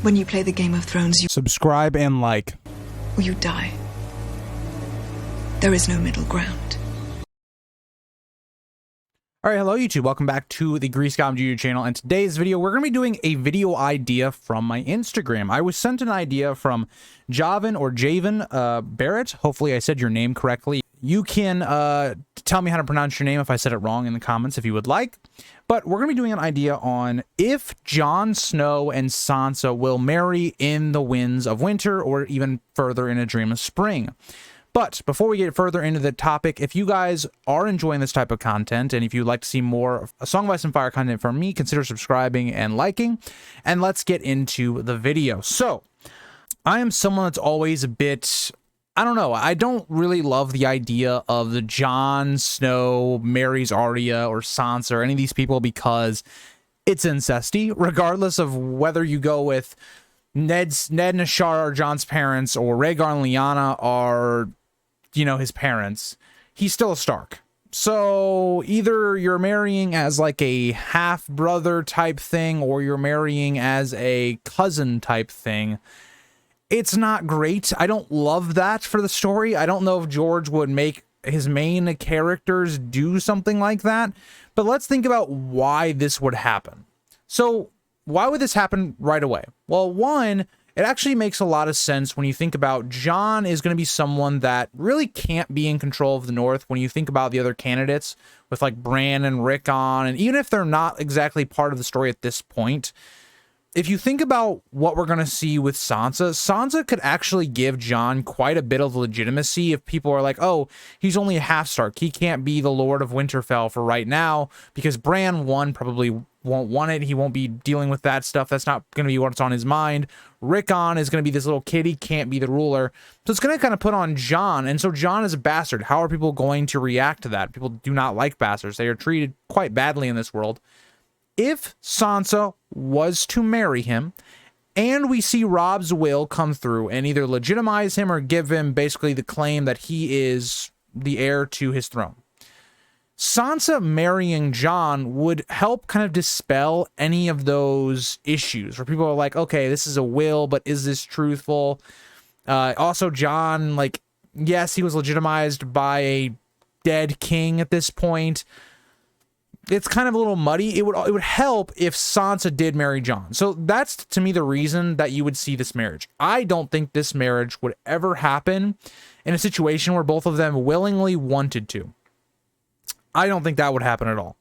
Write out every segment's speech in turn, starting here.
When you play the Game of Thrones, you Subscribe and like. or you die. There is no middle ground. All right, hello YouTube. Welcome back to the Grease Goblin YouTube channel. And today's video, we're going to be doing a video idea from my Instagram. I was sent an idea from Javan or Javan Barrett. Hopefully I said your name correctly. You can tell me how to pronounce your name if I said it wrong in the comments if you would like. But we're going to be doing an idea on if Jon Snow and Sansa will marry in the Winds of Winter or even further in A Dream of Spring. But before we get further into the topic, if you guys are enjoying this type of content and if you'd like to see more A Song of Ice and Fire content from me, consider subscribing and liking. And let's get into the video. So, I am someone that's always a bit, I don't know, I don't really love the idea of the Jon Snow marries Arya or Sansa or any of these people because it's incesty, regardless of whether you go with Ned and Ashara are Jon's parents or Rhaegar and Lyanna are, you know, his parents. He's still a Stark. So either you're marrying as like a half brother type thing or you're marrying as a cousin type thing. It's not great. I don't love that for the story. I don't know if George would make his main characters do something like that, but let's think about why this would happen. So why would this happen right away? Well, one, it actually makes a lot of sense when you think about Jon is going to be someone that really can't be in control of the North when you think about the other candidates with like Bran and Rickon, and even if they're not exactly part of the story at this point, if you think about what we're going to see with Sansa, Sansa could actually give Jon quite a bit of legitimacy if people are like, oh, he's only a half Stark. He can't be the Lord of Winterfell for right now because Bran, one, probably won't want it. He won't be dealing with that stuff. That's not going to be what's on his mind. Rickon is going to be this little kid. He can't be the ruler. So it's going to kind of put on Jon. And so Jon is a bastard. How are people going to react to that? People do not like bastards. They are treated quite badly in this world. If Sansa was to marry him and we see Robb's will come through and either legitimize him or give him basically the claim that he is the heir to his throne, Sansa marrying Jon would help kind of dispel any of those issues where people are like, okay, this is a will, but is this truthful? Also, Jon, like, yes, he was legitimized by a dead king at this point. It's kind of a little muddy. It would help if Sansa did marry Jon. So that's, to me, the reason that you would see this marriage. I don't think this marriage would ever happen in a situation where both of them willingly wanted to. I don't think that would happen at all.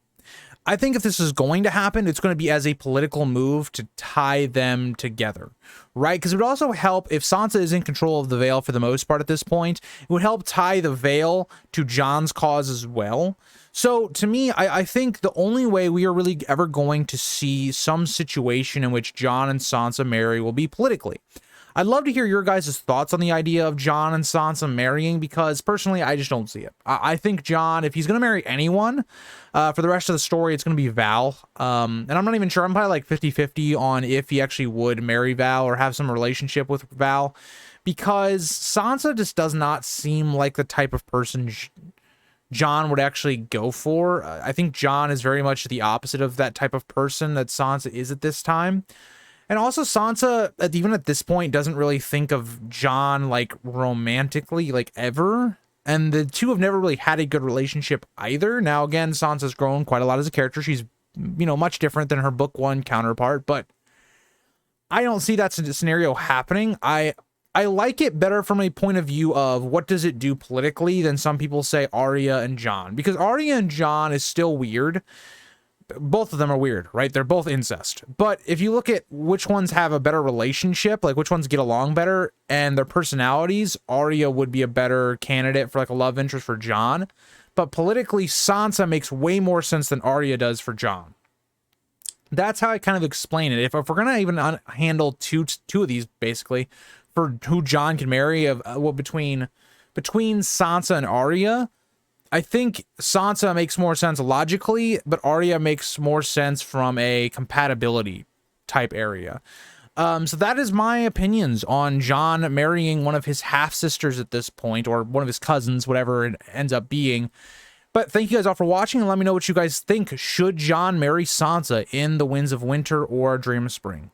I think if this is going to happen, it's going to be as a political move to tie them together, right? Because it would also help if Sansa is in control of the Vale for the most part at this point. It would help tie the Vale to Jon's cause as well. So to me, I think the only way we are really ever going to see some situation in which Jon and Sansa marry will be politically. I'd love to hear your guys' thoughts on the idea of Jon and Sansa marrying, because personally, I just don't see it. I think Jon, if he's going to marry anyone for the rest of the story, it's going to be Val. And I'm not even sure. I'm probably like 50-50 on if he actually would marry Val or have some relationship with Val, because Sansa just does not seem like the type of person Jon would actually go for. I think Jon is very much the opposite of that type of person that Sansa is at this time. And also Sansa, even at this point, doesn't really think of Jon like romantically, like ever. And the two have never really had a good relationship either. Now, again, Sansa's grown quite a lot as a character. She's, you know, much different than her book one counterpart, but I don't see that scenario happening. I like it better from a point of view of what does it do politically than some people say Arya and Jon, because Arya and Jon is still weird. Both of them are weird, right? They're both incest. But if you look at which ones have a better relationship, like which ones get along better and their personalities, Arya would be a better candidate for like a love interest for Jon. But politically, Sansa makes way more sense than Arya does for Jon. That's how I kind of explain it. If we're going to even handle two of these, basically, for who Jon can marry, between Sansa and Arya, I think Sansa makes more sense logically, but Arya makes more sense from a compatibility type area. So that is my opinions on Jon marrying one of his half-sisters at this point, or one of his cousins, whatever it ends up being. But thank you guys all for watching, and let me know what you guys think. Should Jon marry Sansa in The Winds of Winter or A Dream of Spring?